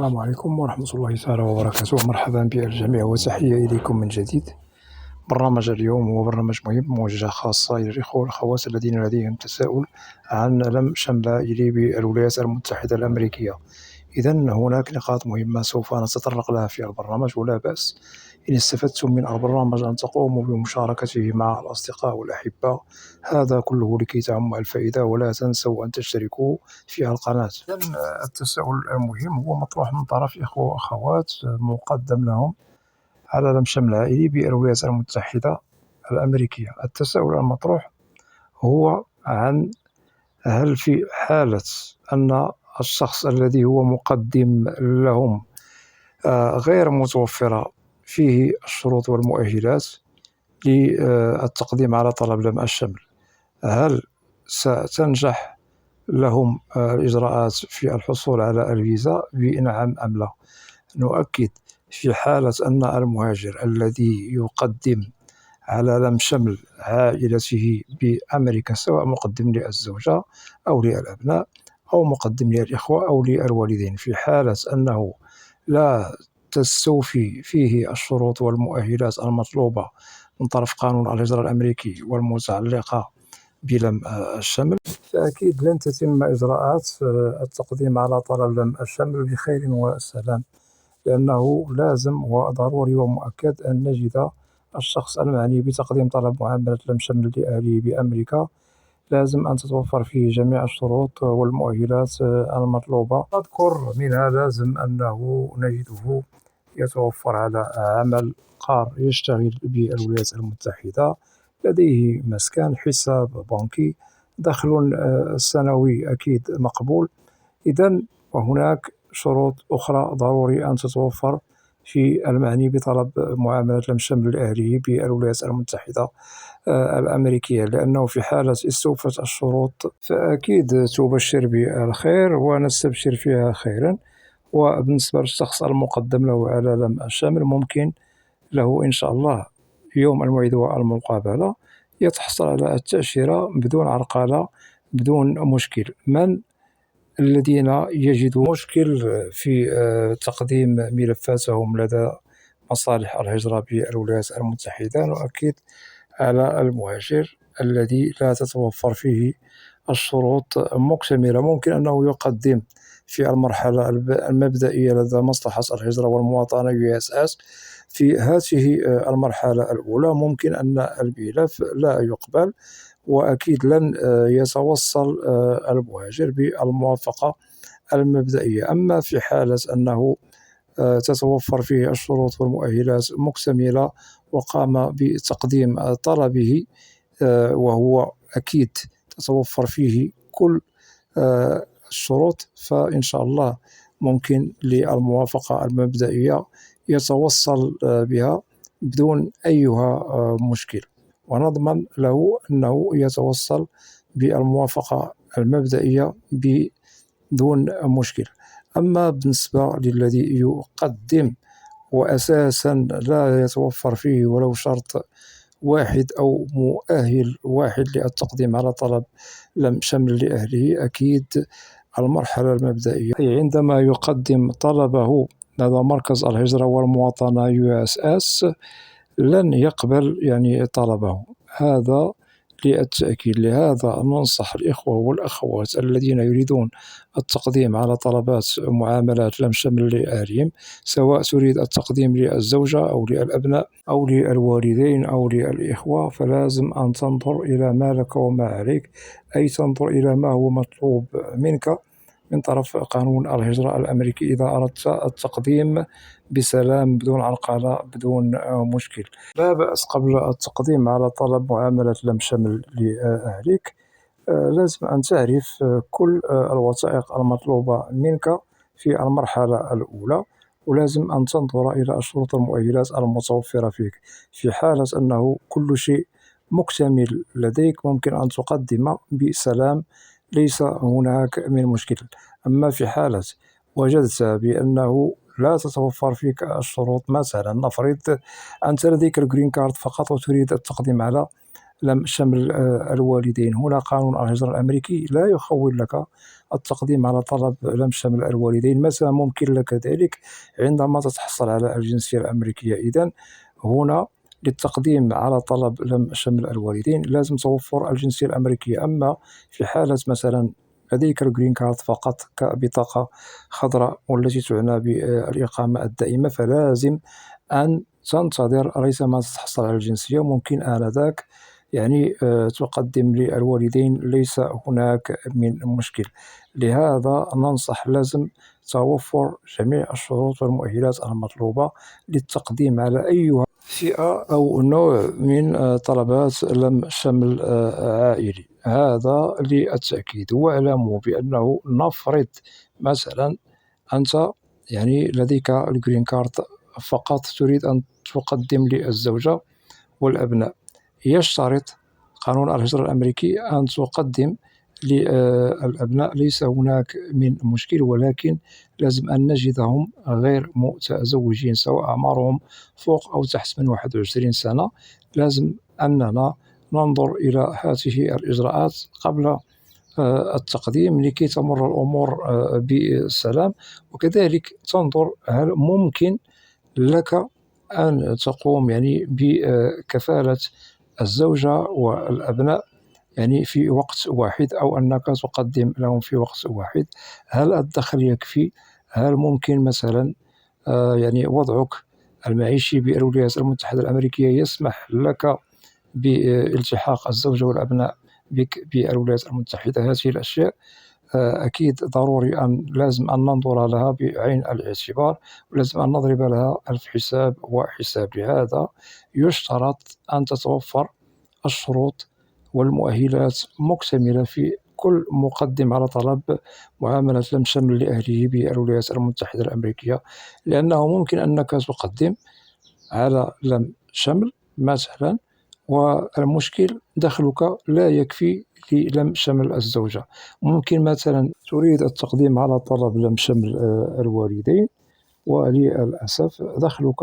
السلام عليكم ورحمة الله تعالى وبركاته. مرحبا بالجميع وتحية إليكم من جديد. برنامج اليوم هو برنامج مهم موجه خاصة إلى الإخوة والأخوات الذين لديهم تساؤل عن لم شمل بالولايات المتحدة الأمريكية. إذن هناك نقاط مهمة سوف نتطرق لها في البرنامج، ولا بأس إن استفدتم من البرنامج أن تقوموا بمشاركته مع الأصدقاء والأحبة، هذا كله لكي تعم الفائدة. ولا تنسوا أن تشتركوا في القناة. إذن التساؤل المهم هو مطروح من طرف إخوة وأخوات مقدم لهم على لم شمل عائلي بالولايات المتحدة الأمريكية. التساؤل المطروح هو عن هل في حالة أن الشخص الذي هو مقدم لهم غير متوفرة فيه الشروط والمؤهلات للتقديم على طلب لم الشمل، هل ستنجح لهم الإجراءات في الحصول على الفيزا بنعم أم لا؟ نؤكد في حالة أن المهاجر الذي يقدم على لم شمل عائلته بأمريكا، سواء مقدم للزوجة أو للأبناء أو مقدم للإخوة أو للوالدين، في حالة أنه لا تستوفي فيه الشروط والمؤهلات المطلوبة من طرف قانون الهجرة الأمريكي والمتعلقة بلم الشمل، فأكيد لن تتم إجراءات التقديم على طلب لم الشمل بخير وسلام، لأنه لازم وضروري ومؤكد أن نجد الشخص المعني بتقديم طلب معاملة لم شمل لأهله بأمريكا. لازم أن تتوفر فيه جميع الشروط والمؤهلات المطلوبة. أذكر منها لازم أنه نجده يتوفر على عمل قار، يشتغل بالولايات المتحدة، لديه مسكن، حساب بنكي، دخل سنوي أكيد مقبول. إذن وهناك شروط أخرى ضروري أن تتوفر في المعني بطلب معاملة لم شمل لأهله بالولايات المتحدة الأمريكية، لأنه في حالة استوفت الشروط فأكيد تبشر بالخير ونستبشر فيها خيرا. وبالنسبة للشخص المقدم له على لم الشمل، ممكن له إن شاء الله يوم الموعد والمقابلة يتحصل على التأشيرة بدون عرقلة بدون مشكل. من الذين يجدوا مشكل في تقديم ملفاتهم لدى مصالح الهجرة بالولايات المتحدة، نؤكد على المهاجر الذي لا تتوفر فيه الشروط مكتملة. ممكن أنه يقدم في المرحلة المبدئية لدى مصلحة الهجرة والمواطنة USS. في هذه المرحلة الأولى ممكن أن الملف لا يقبل، وأكيد لن يتوصل المهاجر بالموافقة المبدئية. أما في حالة أنه تتوفر فيه الشروط والمؤهلات مكتملة وقام بتقديم طلبه، وهو أكيد تتوفر فيه كل الشروط، فإن شاء الله ممكن للموافقة المبدئية يتوصل بها بدون أيها مشكل، ونضمن له أنه يتوصل بالموافقة المبدئية بدون مشكل. أما بالنسبة للذي يقدم وأساسا لا يتوفر فيه ولو شرط واحد أو مؤهل واحد للتقديم على طلب لم شمل لأهله، أكيد المرحلة المبدئية أي عندما يقدم طلبه لدى مركز الهجرة والمواطنة USS لن يقبل طلبه، هذا للتأكيد. لهذا ننصح الإخوة والأخوات الذين يريدون التقديم على طلبات معاملات لم شمل لأهلهم، سواء تريد التقديم للزوجة أو للأبناء أو للوالدين أو للإخوة، فلازم أن تنظر إلى ما لك وما عليك، أي تنظر إلى ما هو مطلوب منك من طرف قانون الهجرة الأمريكي إذا أردت التقديم بسلام بدون عرقلة بدون مشكل. لا بأس قبل التقديم على طلب معاملة لم شمل لأهلك لازم أن تعرف كل الوثائق المطلوبة منك في المرحلة الأولى، ولازم أن تنظر إلى الشروط والمؤهلات المتوفرة فيك. في حالة أنه كل شيء مكتمل لديك ممكن أن تقدم بسلام، ليس هناك من مشكل. أما في حالة وجدت بأنه لا تتوفر فيك الشروط، مثلا نفرض أنت لديك الجرين كارد فقط وتريد التقديم على لم شمل الوالدين. هنا قانون الهجرة الأمريكي لا يخول لك التقديم على طلب لم شمل الوالدين، متى ممكن لك ذلك؟ عندما تتحصل على الجنسية الأمريكية. إذن هنا للتقديم على طلب لم شمل الوالدين لازم توفر الجنسية الأمريكية. أما في حالة مثلا لديك الجرين كارد فقط كبطاقة خضراء والتي تعنى بالإقامة الدائمة، فلازم أن تنتظر ريثما تتحصل على الجنسية. ممكن آنذاك تقدم للوالدين، ليس هناك من مشكل. لهذا ننصح لازم توفر جميع الشروط والمؤهلات المطلوبة للتقديم على أي فئة أو نوع من طلبات لم شمل عائلي. هذا للتأكيد. واعلموا بأنه نفرض مثلا أنت لديك الجرين كارد فقط، تريد أن تقدم للزوجة والأبناء. يشترط قانون الهجرة الأمريكي أن تقدم للأبناء، ليس هناك من مشكل، ولكن لازم أن نجدهم غير متزوجين، سواء أعمارهم فوق أو تحت من 21 سنة. لازم أننا ننظر إلى هذه الإجراءات قبل التقديم لكي تمر الأمور بسلام. وكذلك تنظر هل ممكن لك أن تقوم بكفالة الزوجة والأبناء في وقت واحد، أو أنك تقدم لهم في وقت واحد. هل الدخل يكفي؟ هل ممكن مثلا وضعك المعيشي بالولايات المتحدة الأمريكية يسمح لك بالتحاق الزوجة والأبناء بك بالولايات المتحدة؟ هذه الأشياء أكيد ضروري لازم أن ننظر لها بعين الاعتبار، ولازم أن نضرب لها ألف حساب وحساب. لهذا يشترط أن تتوفر الشروط والمؤهلات مكتملة في كل مقدم على طلب معاملة لم شمل لأهله بالولايات المتحدة الأمريكية. لأنه ممكن أنك تقدم على لم شمل مثلا، والمشكل دخلك لا يكفي للم شمل الزوجة. ممكن مثلا تريد التقديم على طلب لم شمل الوالدين، وللأسف دخلك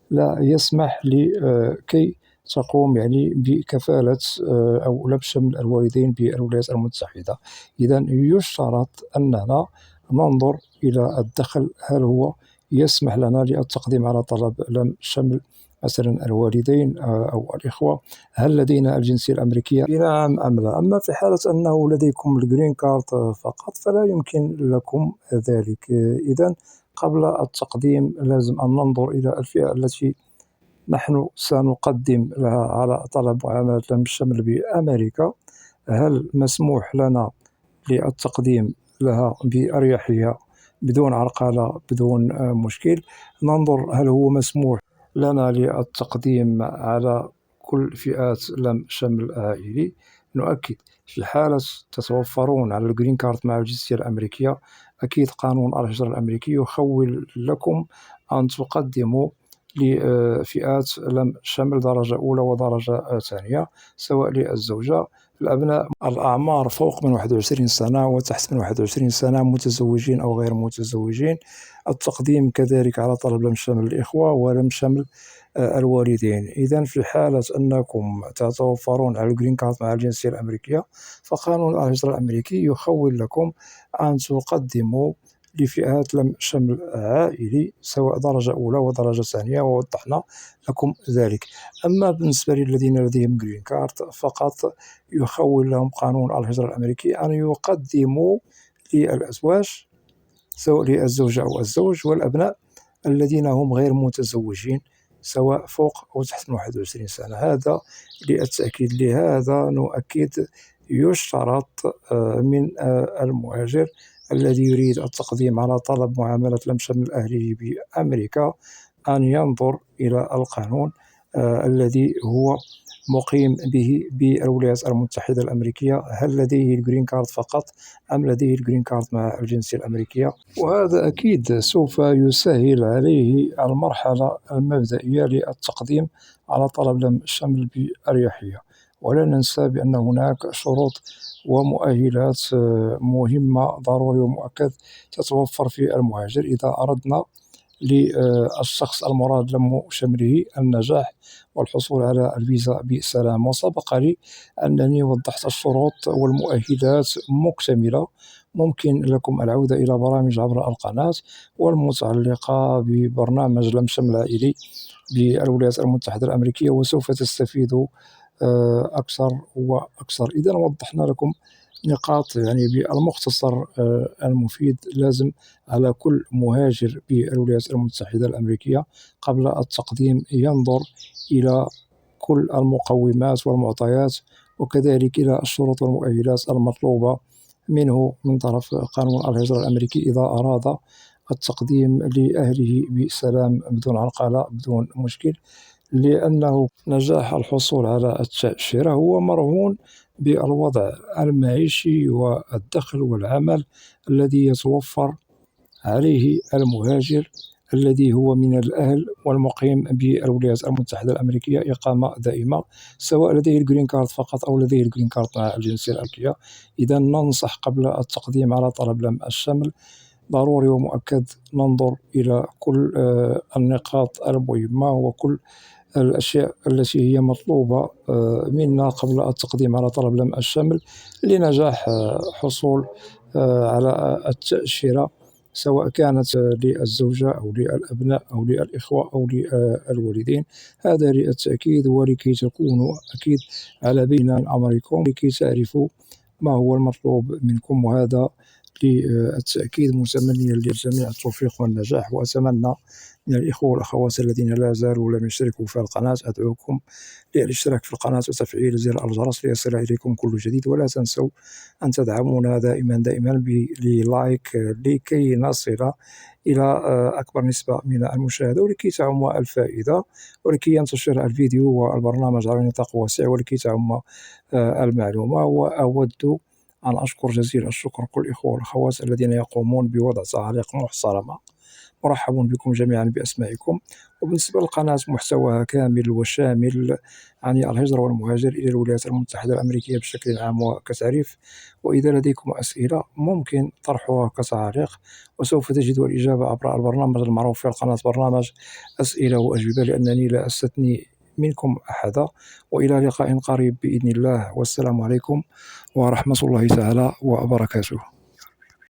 لا يسمح لكي تقوم بكفالة أو لم شمل الوالدين بالولايات المتحدة. إذا يشترط أننا ننظر إلى الدخل، هل هو يسمح لنا للتقديم على طلب لم شمل مثلا الوالدين أو الإخوة؟ هل لدينا الجنسية الأمريكية؟ نعم أم لا؟ أما في حالة أنه لديكم الجرين كارد فقط فلا يمكن لكم ذلك. إذا قبل التقديم لازم أن ننظر إلى الفئة التي نحن سنقدم لها على طلب معاملة لم شمل بأمريكا. هل مسموح لنا للتقديم لها بأريحية بدون عرقلة بدون مشكل؟ ننظر هل هو مسموح لنا للتقديم على كل فئات لم شمل عائلي. نؤكد في حالة تتوفرون على الجرين كارد مع الجنسية الأمريكية، أكيد قانون الهجرة الأمريكي يخول لكم أن تقدموا لفئات لم شمل درجة أولى ودرجة ثانية، سواء للزوجة، الأبناء الأعمار فوق من 21 سنة وتحت من 21 سنة، متزوجين أو غير متزوجين. التقديم كذلك على طلب لم شمل الإخوة ولم شمل الوالدين. إذا في حالة أنكم تتوفرون على الجرين كارد مع الجنسية الأمريكية، فقانون الهجرة الأمريكي يخول لكم أن تقدموا لفئات لم شمل عائلي، سواء درجة أولى ودرجة ثانية، ووضحنا لكم ذلك. أما بالنسبة للذين لديهم جرين كارد فقط، يخول لهم قانون الهجرة الأمريكي أن يقدموا للأزواج، سواء للزوجة أو الزوج، والأبناء الذين هم غير متزوجين، سواء فوق أو تحت من 21 سنة. هذا للتأكيد. لهذا نؤكد يشترط من المهاجر الذي يريد التقديم على طلب معاملة لم شمل أهله بأمريكا أن ينظر إلى القانون الذي هو مقيم به بالولايات المتحدة الأمريكية. هل لديه الجرين كارد فقط أم لديه الجرين كارد مع الجنسية الأمريكية؟ وهذا أكيد سوف يسهل عليه المرحلة المبدئية للتقديم على طلب لم شمل بأريحية. ولا ننسى بأن هناك شروط ومؤهلات مهمة ضروري ومؤكد تتوفر في المهاجر إذا أردنا للشخص المراد لم شمله النجاح والحصول على الفيزا بسلام. وسبق لي أنني وضحت الشروط والمؤهلات مكتملة. ممكن لكم العودة إلى برامج عبر القناة والمتعلقة ببرنامج لم شمل عائلي بالولايات المتحدة الأمريكية، وسوف تستفيدوا أكثر وأكثر. إذا وضحنا لكم نقاط يعني بالمختصر المفيد. لازم على كل مهاجر بالولايات المتحدة الأمريكية قبل التقديم ينظر إلى كل المقومات والمعطيات، وكذلك إلى الشروط والمؤهلات المطلوبة منه من طرف قانون الهجرة الأمريكي إذا أراد التقديم لأهله بسلام بدون عرقلة بدون مشكل، لأنه نجاح الحصول على التأشيرة هو مرهون بالوضع المعيشي والدخل والعمل الذي يتوفر عليه المهاجر الذي هو من الأهل والمقيم بالولايات المتحدة الأمريكية إقامة دائمة، سواء لديه الجرين كارد فقط أو لديه الجرين كارد مع الجنسية الأمريكية. إذا ننصح قبل التقديم على طلب لم الشمل ضروري ومؤكد ننظر إلى كل النقاط المهمة وكل الأشياء التي هي مطلوبة منا قبل التقديم على طلب لم الشمل لنجاح حصول على التأشيرة، سواء كانت للزوجة أو للأبناء أو للإخوة أو للوالدين. هذا للتأكيد ولكي تكونوا أكيد على بينة من أمركم، لكي تعرفوا ما هو المطلوب منكم. وهذا للتأكيد متمنيا للجميع التوفيق والنجاح. وأتمنى من الإخوة والأخوات الذين لا زالوا لم يشتركوا في القناة أدعوكم للاشتراك في القناة وتفعيل زر الجرس ليصل إليكم كل جديد. ولا تنسوا أن تدعمونا دائما بلايك لكي نصل إلى أكبر نسبة من المشاهدة ولكي تعم الفائدة ولكي ينتشر الفيديو والبرنامج على نطاق واسع ولكي تعم المعلومة. وأود أن أشكر جزيل الشكر كل الإخوة والأخوات الذين يقومون بوضع تعاليق محترمة. مرحب بكم جميعا بأسمائكم. وبالنسبة للقناة محتواها كامل وشامل عن الهجرة والمهاجر إلى الولايات المتحدة الأمريكية بشكل عام وكتعريف. وإذا لديكم أسئلة ممكن طرحها كتعليق وسوف تجدوا الإجابة عبر البرنامج المعروف في القناة، برنامج أسئلة وأجوبة، لأنني لا أستثني منكم أحدا. وإلى لقاء قريب بإذن الله، والسلام عليكم ورحمة الله تعالى وبركاته.